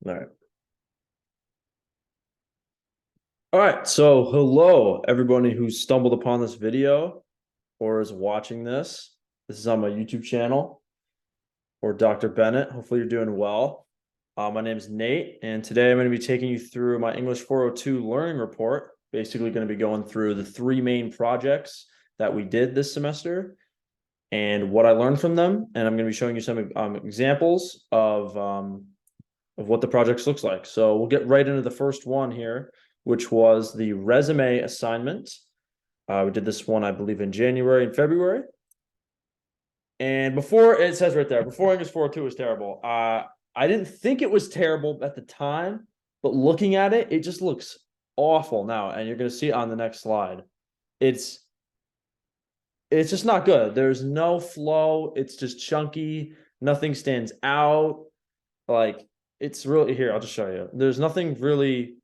All right. All right. So, hello, everybody who stumbled upon this video or is watching this. This is on my YouTube channel or Dr. Bennett. Hopefully, you're doing well. My name is Nate, and today I'm going to be taking you through my English 402 learning report. Basically, going to be going through the three main projects that we did this semester and what I learned from them. And I'm going to be showing you some examples of what the projects looks like. So we'll get right into the first one here, which was the resume assignment. We did this one, I believe, in January and February. And before it says right there, before English 402 was terrible. I didn't think it was terrible at the time, but looking at it, it just looks awful now. And you're going to see it on the next slide. It's just not good. There's no flow. It's just chunky. Nothing stands out. Like it's really here. I'll just show you. There's nothing really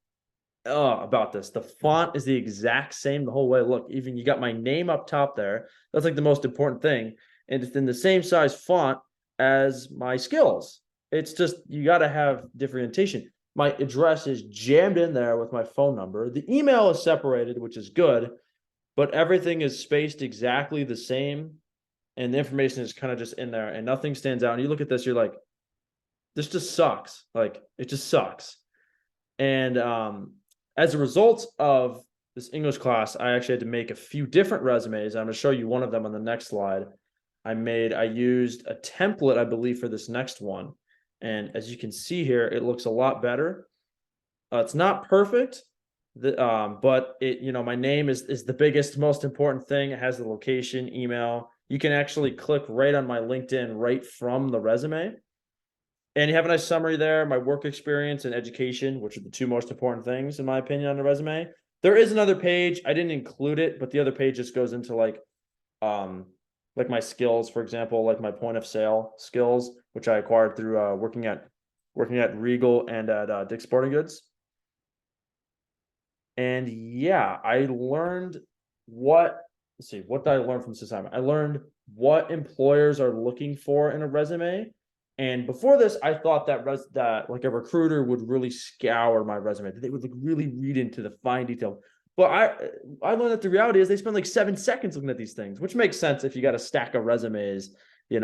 about this. The font is the exact same the whole way. Look, even you got my name up top there. That's like the most important thing. And it's in the same size font as my skills. It's just you got to have differentiation. My address is jammed in there with my phone number. The email is separated, which is good, but everything is spaced exactly the same. And the information is kind of just in there and nothing stands out. And you look at this, you're like, this just sucks. Like it just sucks. And as a result of this English class, I actually had to make a few different resumes. I'm going to show you one of them on the next slide. I used a template, I believe, for this next one. And as you can see here, it looks a lot better. It's not perfect, but my name is the biggest, most important thing. It has the location, email. You can actually click right on my LinkedIn right from the resume. And you have a nice summary there, my work experience and education, which are the two most important things, in my opinion, on the resume. There is another page. I didn't include it, but the other page just goes into like my skills, for example, like my point of sale skills, which I acquired through working at Regal and at Dick's Sporting Goods. And yeah, I learned what did I learn from this assignment? I learned what employers are looking for in a resume. And before this, I thought that like a recruiter would really scour my resume, that they would like really read into the fine detail. But I learned that the reality is they spend like 7 seconds looking at these things, which makes sense if you got a stack of resumes, sitting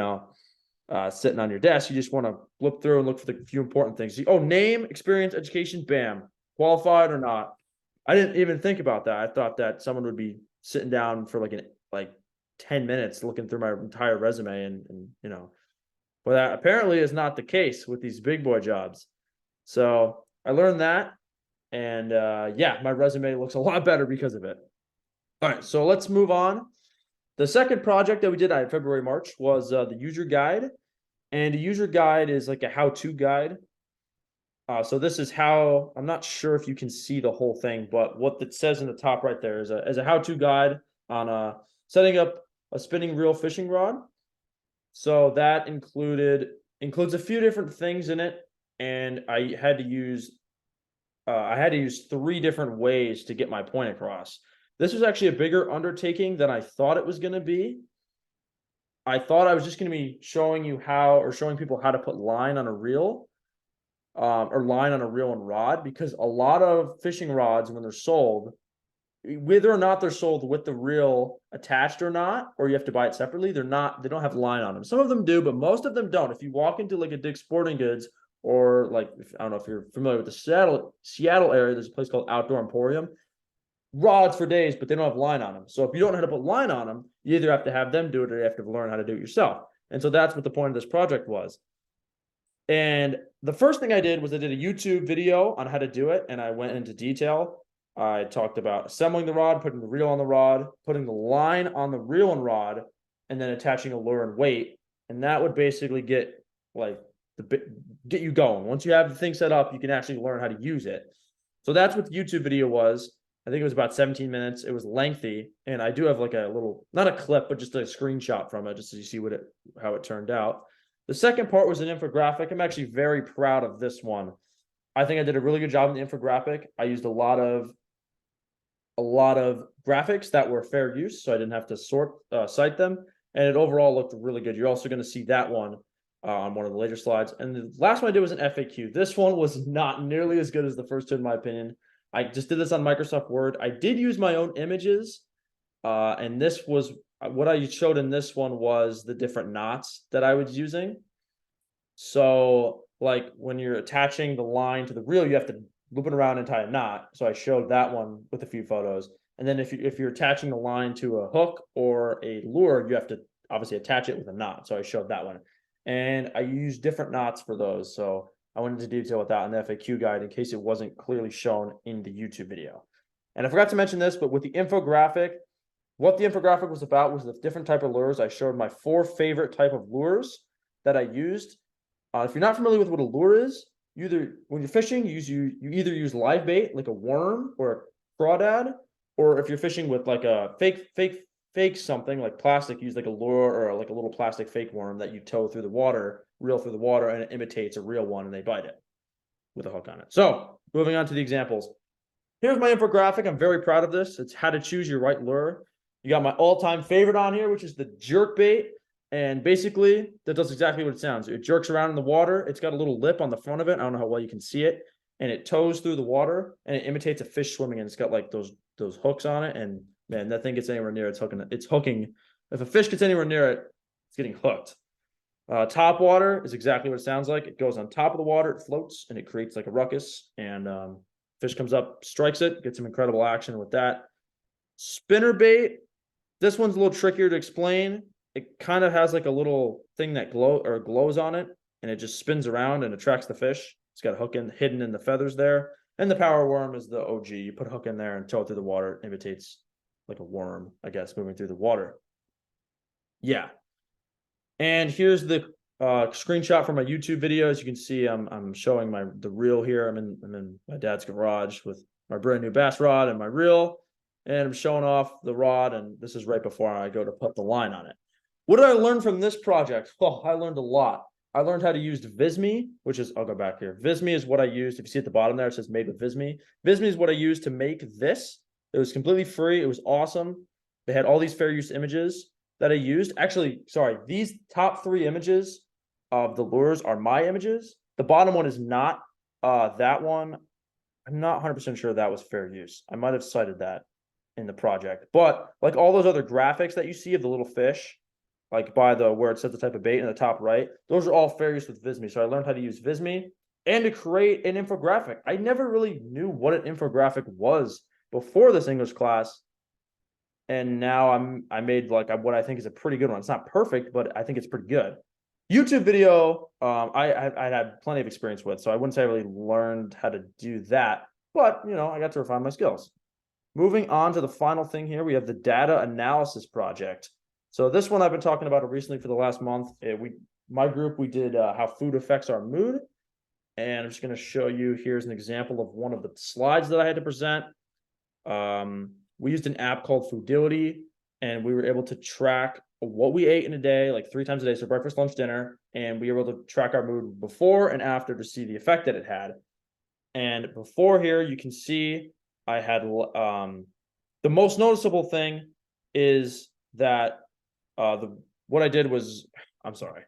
on your desk. You just want to flip through and look for the few important things. Oh, name, experience, education, bam, qualified or not. I didn't even think about that. I thought that someone would be sitting down for like 10 minutes looking through my entire resume and but that apparently is not the case with these big boy jobs. So I learned that. And my resume looks a lot better because of it. All right, so let's move on. The second project that we did on February, March was the user guide. And a user guide is like a how-to guide. So this is how, I'm not sure if you can see the whole thing, but what it says in the top right there is a how-to guide on setting up a spinning reel fishing rod. So that includes a few different things in it, and I had to use 3 different ways to get my point across. This was actually a bigger undertaking than I thought it was going to be. I thought I was just going to be showing people how to put line on a reel, or line on a reel and rod, because a lot of fishing rods, when they're sold, whether or not they're sold with the reel attached or not, or you have to buy it separately, they don't have line on them. Some of them do, but most of them don't. If you walk into like a Dick's Sporting Goods, or like, I don't know if you're familiar with the Seattle area, there's a place called Outdoor Emporium. Rods for days, but they don't have line on them. So if you don't know how to put line on them, you either have to have them do it or you have to learn how to do it yourself. And so that's what the point of this project was. And the first thing I did was I did a YouTube video on how to do it, and I went into detail. I talked about assembling the rod, putting the reel on the rod, putting the line on the reel and rod, and then attaching a lure and weight. And that would basically get you going. Once you have the thing set up, you can actually learn how to use it. So that's what the YouTube video was. I think it was about 17 minutes. It was lengthy, and I do have like a little, not a clip, but just a screenshot from it, just so you see how it turned out. The second part was an infographic. I'm actually very proud of this one. I think I did a really good job in the infographic. I used a lot of graphics that were fair use, so I didn't have to cite them, and it overall looked really good. You're also going to see that one on one of the later slides. And the last one I did was an FAQ. This one was not nearly as good as the first two, in my opinion. I just did this on Microsoft Word. I did use my own images, and this was what I showed in this one was the different knots that I was using. So like when you're attaching the line to the reel, you have to loop it around and tie a knot. So I showed that one with a few photos. And then if you're attaching the line to a hook or a lure, you have to obviously attach it with a knot. So I showed that one. And I used different knots for those. So I went into detail with that in the FAQ guide in case it wasn't clearly shown in the YouTube video. And I forgot to mention this, but with the infographic, what the infographic was about was the different type of lures. I showed my 4 favorite type of lures that I used. If you're not familiar with what a lure is, when you're fishing, you either use live bait like a worm or a crawdad, or if you're fishing with like a fake something like plastic, use like a lure or like a little plastic fake worm that you tow through the water, reel through the water, and it imitates a real one and they bite it with a hook on it. So moving on to the examples. Here's my infographic. I'm very proud of this. It's how to choose your right lure. You got my all-time favorite on here, which is the jerk bait. And basically, that does exactly what it sounds. It jerks around in the water. It's got a little lip on the front of it. I don't know how well you can see it. And it tows through the water, and it imitates a fish swimming, and it's got like those hooks on it. And man, that thing gets anywhere near it's hooking. It's hooking. If a fish gets anywhere near it, it's getting hooked. Top water is exactly what it sounds like. It goes on top of the water, it floats, and it creates like a ruckus. And fish comes up, strikes it, gets some incredible action with that. Spinner bait. This one's a little trickier to explain. It kind of has like a little thing that glows on it, and it just spins around and attracts the fish. It's got a hook hidden in the feathers there. And the power worm is the OG. You put a hook in there and tow it through the water. It imitates like a worm, I guess, moving through the water. Yeah. And here's the screenshot from my YouTube video. As you can see, I'm showing the reel here. I'm in my dad's garage with my brand new bass rod and my reel, and I'm showing off the rod. And this is right before I go to put the line on it. What did I learn from this project? Well, I learned a lot. I learned how to use Visme, which is, I'll go back here. Visme is what I used. If you see at the bottom there, it says made with Visme. Visme is what I used to make this. It was completely free. It was awesome. They had all these fair use images that I used. Actually, sorry, these top 3 images of the lures are my images. The bottom one is not. That one, I'm not 100% sure that was fair use. I might have cited that in the project. But like all those other graphics that you see of the little fish, like by where it says the type of bait in the top right, those are all fair use with Visme. So I learned how to use Visme and to create an infographic. I never really knew what an infographic was before this English class. And now I made like what I think is a pretty good one. It's not perfect, but I think it's pretty good. YouTube video, I had plenty of experience with, so I wouldn't say I really learned how to do that, but I got to refine my skills. Moving on to the final thing here, we have the data analysis project. So this one I've been talking about recently for the last month. My group, we did how food affects our mood. And I'm just going to show you, here's an example of one of the slides that I had to present. We used an app called Foodility, and we were able to track what we ate in a day, like 3 times a day. So breakfast, lunch, dinner. And we were able to track our mood before and after to see the effect that it had. And before here, you can see I had the most noticeable thing is that what I did was, I'm sorry,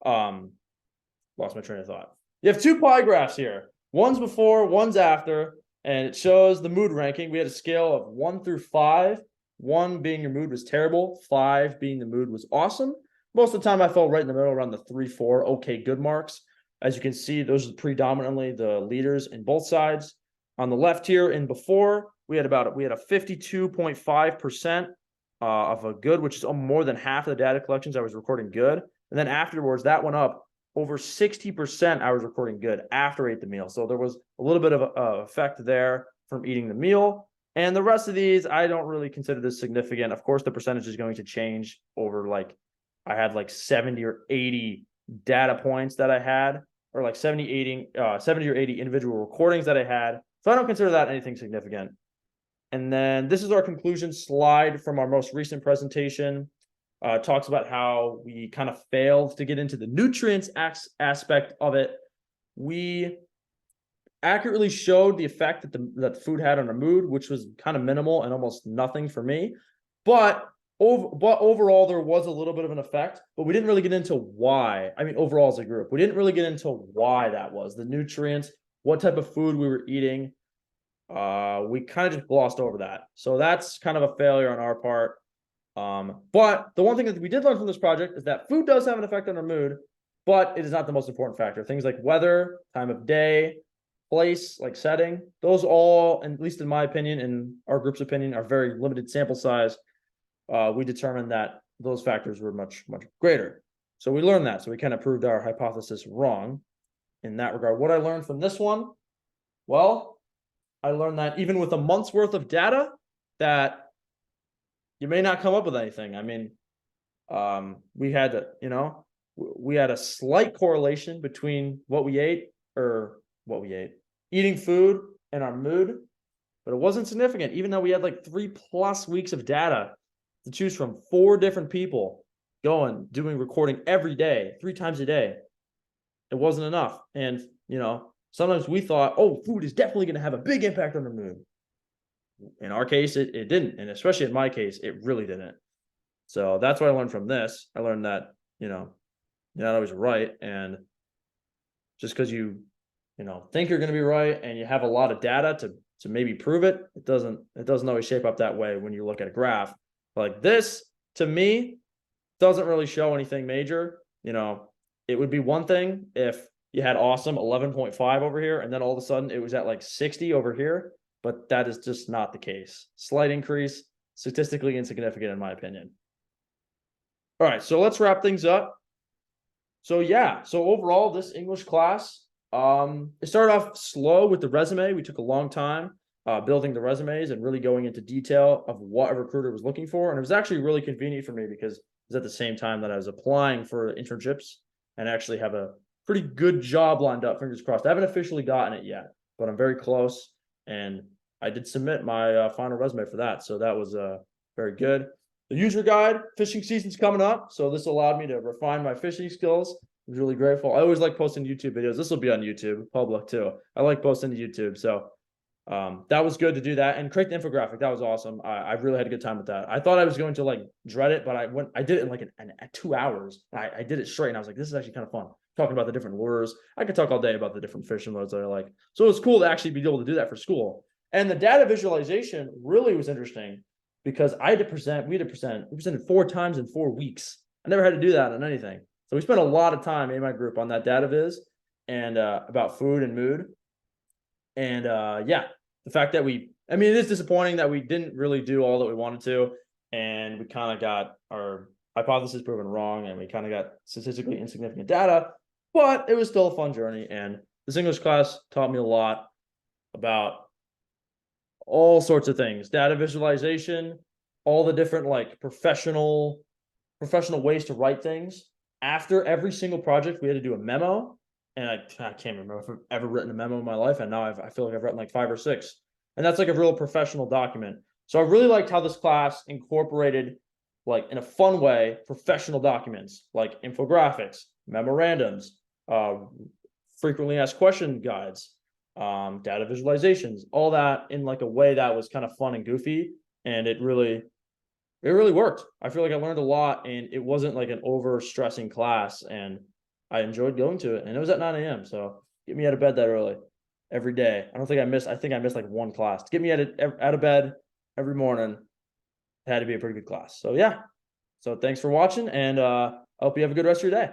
lost my train of thought. You have 2 pie graphs here. One's before, one's after, and it shows the mood ranking. We had a scale of 1 through 5. 1 being your mood was terrible, 5 being the mood was awesome. Most of the time I fell right in the middle around the 3, 4, okay, good marks. As you can see, those are predominantly the leaders in both sides. On the left here in before, we had a 52.5% of a good, which is more than half of the data collections I was recording good. And then afterwards, that went up over 60%. I was recording good after I ate the meal. So there was a little bit of a effect there from eating the meal. And the rest of these, I don't really consider this significant. Of course, the percentage is going to change over I had 70 or 80 data points that I had, or 70 or 80 individual recordings that I had. So I don't consider that anything significant. And then this is our conclusion slide from our most recent presentation. Talks about how we kind of failed to get into the nutrients aspect of it. We accurately showed the effect that the food had on our mood, which was kind of minimal and almost nothing for me. But overall, there was a little bit of an effect, but we didn't really get into why. I mean, overall as a group, we didn't really get into why that was. The nutrients, what type of food we were eating. We kind of just glossed over that. So that's kind of a failure on our part. But the one thing that we did learn from this project is that food does have an effect on our mood, but it is not the most important factor. Things like weather, time of day, place, like setting, those all, at least in my opinion, and our group's opinion, are very limited sample size. We determined that those factors were much, much greater. So we learned that. So we kind of proved our hypothesis wrong in that regard. What I learned from this one, well, I learned that even with a month's worth of data, that you may not come up with anything. I mean, we had to, we had a slight correlation between what we ate, eating food, and our mood, but it wasn't significant, even though we had like 3+ weeks of data to choose from, 4 different people doing recording every day, 3 times a day. It wasn't enough. And, sometimes we thought, oh, food is definitely going to have a big impact on the mood. In our case, it didn't. And especially in my case, it really didn't. So that's what I learned from this. I learned that, you're not always right. And just because you think you're going to be right and you have a lot of data to maybe prove it, it doesn't always shape up that way when you look at a graph. Like this, to me, doesn't really show anything major. It would be one thing if you had awesome 11.5 over here, and then all of a sudden it was at like 60 over here, but that is just not the case. Slight increase, statistically insignificant in my opinion. All right, so let's wrap things up. So overall, this English class, it started off slow with the resume. We took a long time building the resumes and really going into detail of what a recruiter was looking for. And it was actually really convenient for me because it was at the same time that I was applying for internships and actually have a pretty good job lined up, fingers crossed. I haven't officially gotten it yet, but I'm very close. And I did submit my final resume for that. So that was very good. The user guide, fishing season's coming up. So this allowed me to refine my fishing skills. I was really grateful. I always like posting YouTube videos. This will be on YouTube, public too. I like posting to YouTube. So that was good to do that and create the infographic. That was awesome. I really had a good time with that. I thought I was going to like dread it, but I did it in like 2 hours. I did it straight and I was like, this is actually kind of fun. Talking about the different lures. I could talk all day about the different fishing modes that I like. So it was cool to actually be able to do that for school. And the data visualization really was interesting because we presented 4 times in 4 weeks. I never had to do that on anything. So we spent a lot of time in my group on that data viz and about food and mood. And the fact that it is disappointing that we didn't really do all that we wanted to. And we kind of got our hypothesis proven wrong and we kind of got statistically insignificant data, but it was still a fun journey. And this English class taught me a lot about all sorts of things, data visualization, all the different like professional ways to write things. After every single project, we had to do a memo. And I can't remember if I've ever written a memo in my life. And now I feel like I've written like 5 or 6. And that's like a real professional document. So I really liked how this class incorporated, like in a fun way, professional documents like infographics, memorandums, frequently asked question guides, data visualizations, all that in like a way that was kind of fun and goofy. And it really worked. I feel like I learned a lot and it wasn't like an over stressing class and I enjoyed going to it and it was at 9 a.m. So get me out of bed that early every day. I think I missed like 1 class. To get me out of bed every morning had to be a pretty good class. So yeah. So thanks for watching and I hope you have a good rest of your day.